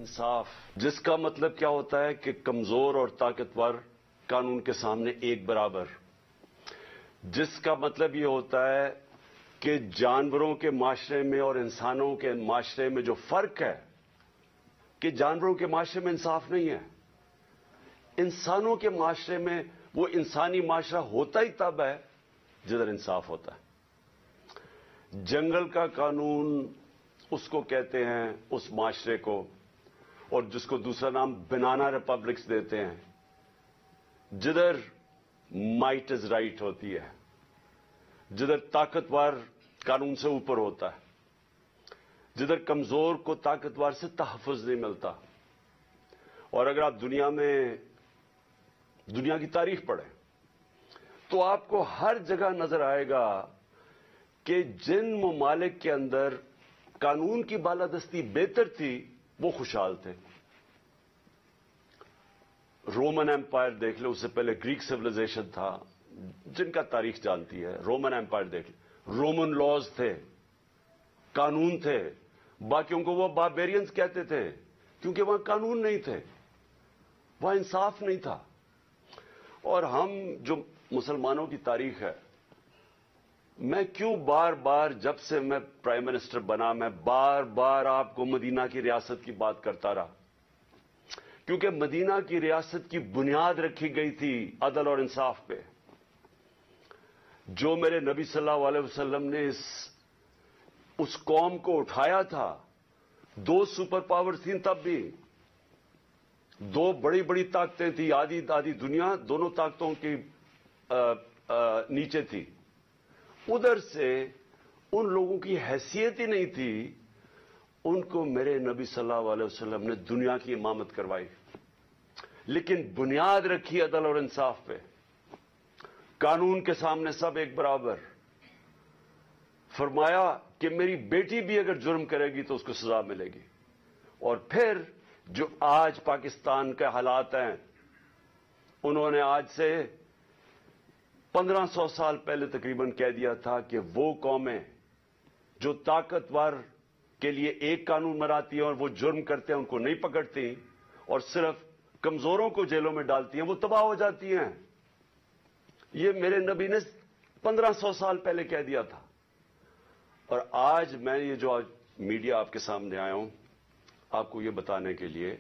इंसाफ, जिसका मतलब क्या होता है कि कमजोर और ताकतवर कानून के सामने एक बराबर, जिसका मतलब ये होता है कि जानवरों के माशरे में और इंसानों के माशरे में जो फर्क है कि जानवरों के माशरे में इंसाफ नहीं है, इंसानों के माशरे में वो इंसानी माशरा होता ही तब है जिधर इंसाफ होता है। जंगल का कानून उसको कहते हैं, उस माशरे को, और जिसको दूसरा नाम बनाना रिपब्लिक्स देते हैं, जिधर माइट इज राइट होती है, जिधर ताकतवर कानून से ऊपर होता है, जिधर कमजोर को ताकतवर से तहफ़्फ़ुज़ नहीं मिलता। और अगर आप दुनिया की तारीख पढ़ें तो आपको हर जगह नजर आएगा कि जिन ममालिक के अंदर कानून की बालादस्ती बेहतर थी वो खुशहाल थे। रोमन एम्पायर देख लो, उससे पहले ग्रीक सिविलाइजेशन था, जिनका तारीख जानती है। रोमन एम्पायर देख लो, रोमन लॉज थे, कानून थे। बाकियों को वो बारबेरियंस कहते थे क्योंकि वहां कानून नहीं थे, वहां इंसाफ नहीं था। और हम जो मुसलमानों की तारीख है, मैं क्यों बार बार जब से मैं प्राइम मिनिस्टर बना, मैं बार बार आपको मदीना की रियासत की बात करता रहा, क्योंकि मदीना की रियासत की बुनियाद रखी गई थी अदल और इंसाफ पे। जो मेरे नबी सल्लल्लाहु अलैहि वसल्लम ने उस कौम को उठाया था, दो सुपर पावर थी तब भी, दो बड़ी बड़ी ताकतें थी, आधी आधी दुनिया दोनों ताकतों की नीचे थी। उधर से उन लोगों की हैसियत ही नहीं थी, उनको मेरे नबी सल्लल्लाहु अलैहि वसल्लम ने दुनिया की इमामत करवाई, लेकिन बुनियाद रखी अदल और इंसाफ पे। कानून के सामने सब एक बराबर। फरमाया कि मेरी बेटी भी अगर जुर्म करेगी तो उसको सजा मिलेगी। और फिर जो आज पाकिस्तान के हालात हैं, उन्होंने आज से 1500 साल पहले तकरीबन कह दिया था कि वो कौमें जो ताकतवर के लिए एक कानून बनाती हैं और वो जुर्म करते हैं उनको नहीं पकड़ती और सिर्फ कमजोरों को जेलों में डालती हैं, वो तबाह हो जाती हैं। ये मेरे नबी ने 1500 साल पहले कह दिया था। और आज मैं ये जो आज मीडिया आपके सामने आया हूं, आपको ये बताने के लिए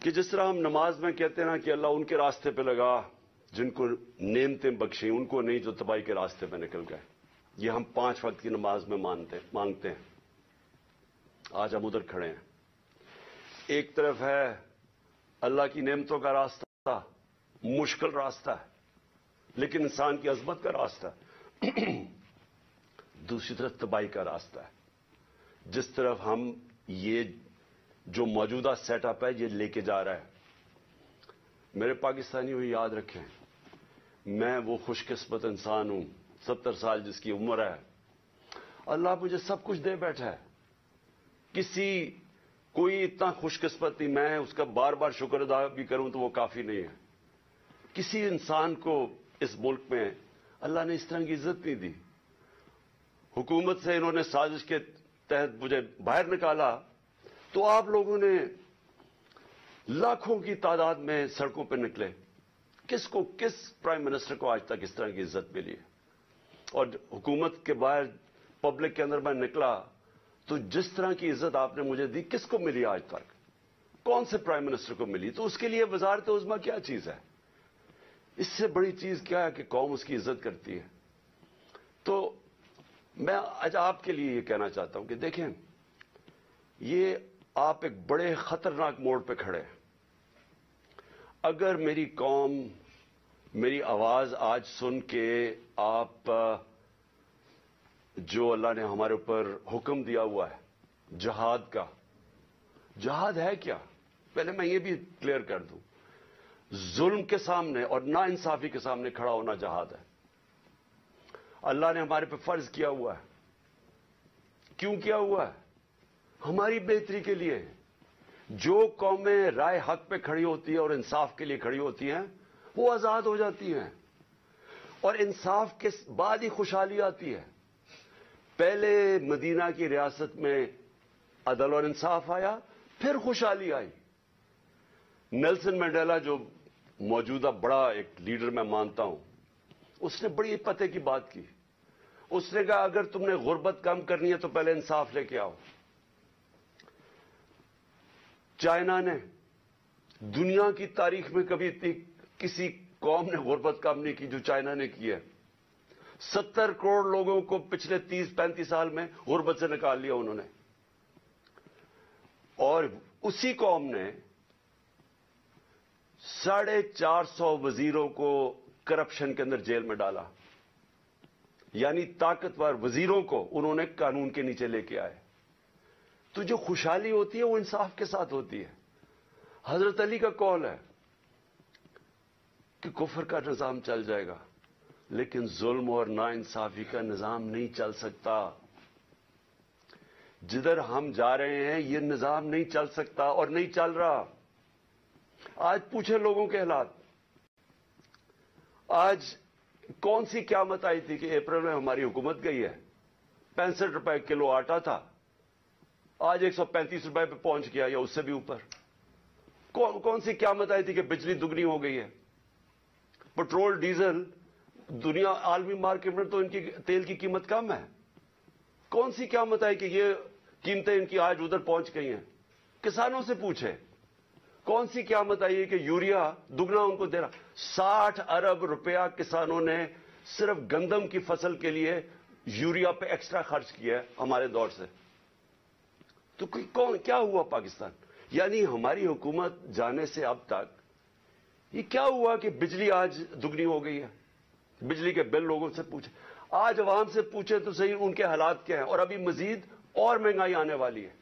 कि जिस तरह हम नमाज में कहते हैं ना कि अल्लाह उनके रास्ते पे लगा जिनको नेमतें बख्शी, उनको नहीं जो तबाही के रास्ते पे निकल गए। ये हम 5 वक्त की नमाज में मांगते हैं। आज हम उधर खड़े हैं। एक तरफ है अल्लाह की नेमतों का रास्ता, मुश्किल रास्ता है, लेकिन इंसान की अजमत का रास्ता है। दूसरी तरफ तबाही का रास्ता है, जिस तरफ हम ये जो मौजूदा सेटअप है ये लेके जा रहा है। मेरे पाकिस्तानियों याद रखें, मैं वो खुशकिस्मत इंसान हूं, 70 साल जिसकी उम्र है, अल्लाह मुझे सब कुछ दे बैठा है। कोई इतना खुशकिस्मत नहीं, मैं उसका बार बार शुक्र अदा भी करूं तो वो काफी नहीं है। किसी इंसान को इस मुल्क में अल्लाह ने इस तरह की इज्जत नहीं दी। हुकूमत से इन्होंने साजिश के तहत मुझे बाहर निकाला तो आप लोगों ने लाखों की तादाद में सड़कों पर निकले। किस प्राइम मिनिस्टर को आज तक इस तरह की इज्जत मिली है? और हुकूमत के बाहर पब्लिक के अंदर मैं निकला तो जिस तरह की इज्जत आपने मुझे दी, किसको मिली आज तक? कौन से प्राइम मिनिस्टर को मिली? तो उसके लिए वजारत उज़्मा क्या चीज है? इससे बड़ी चीज क्या है कि कौम उसकी इज्जत करती है। तो मैं आज आपके लिए ये कहना चाहता हूं कि देखें, ये आप एक बड़े खतरनाक मोड़ पे खड़े हैं। अगर मेरी कौम मेरी आवाज आज सुन के आप जो अल्लाह ने हमारे ऊपर हुक्म दिया हुआ है जिहाद का, जिहाद है क्या? पहले मैं ये भी क्लियर कर दूं, जुल्म के सामने और नाइंसाफी के सामने खड़ा होना जिहाद है। अल्लाह ने हमारे पे फर्ज किया हुआ है। क्यों किया हुआ है? हमारी बेहतरी के लिए। जो कौमें राय हक पे खड़ी होती है और इंसाफ के लिए खड़ी होती हैं, वो आजाद हो जाती हैं और इंसाफ के बाद ही खुशहाली आती है। पहले मदीना की रियासत में عدل اور انصاف آیا, پھر خوشحالی آئی. نیلسن منڈیلا جو موجودہ بڑا ایک لیڈر میں مانتا ہوں, اس نے بڑی پتے کی بات کی. اس نے کہا اگر تم نے غربت کم کرنی ہے تو پہلے انصاف لے کے آؤ. چائنا نے دنیا کی تاریخ میں کبھی اتنی کسی قوم نے غربت کم نہیں کی جو چائنا نے کی ہے. 70 کروڑ لوگوں کو پچھلے 30-35 سال میں غربت سے نکال لیا انہوں نے. اور اسی قوم نے 450 وزیروں کو کرپشن کے اندر جیل میں ڈالا. یعنی طاقتور وزیروں کو انہوں نے قانون کے نیچے لے کے آئے. تو جو خوشحالی ہوتی ہے وہ انصاف کے ساتھ ہوتی ہے. حضرت علی کا قول ہے کہ کفر کا نظام چل جائے گا لیکن ظلم اور ناانصافی کا نظام نہیں چل سکتا. جدھر ہم جا رہے ہیں یہ نظام نہیں چل سکتا اور نہیں چل رہا. آج پوچھیں لوگوں کے حالات. آج کون سی قیامت آئی تھی کہ اپریل میں ہماری حکومت گئی ہے, 65 روپے کلو آٹا تھا, آج 135 روپے پہ پہنچ گیا یا اس سے بھی اوپر. کون سی قیامت آئی تھی کہ بجلی دگنی ہو گئی ہے. پٹرول ڈیزل دنیا عالمی مارکیٹ میں تو ان کی تیل کی قیمت کم ہے. کون سی قیامت آئی کہ یہ قیمتیں ان کی آج ادھر پہنچ گئی ہیں. کسانوں سے پوچھیں کون سی قیامت آئی ہے کہ یوریا دگنا ان کو دے رہا. 60 ارب روپیہ کسانوں نے صرف گندم کی فصل کے لیے یوریا پہ ایکسٹرا خرچ کیا ہے ہمارے دور سے. تو کیا ہوا پاکستان؟ یعنی ہماری حکومت جانے سے اب تک یہ کیا ہوا کہ بجلی آج دگنی ہو گئی ہے. بجلی کے بل لوگوں سے پوچھیں, آج عوام سے پوچھیں تو صحیح ان کے حالات کیا ہیں, اور ابھی مزید اور مہنگائی آنے والی ہے.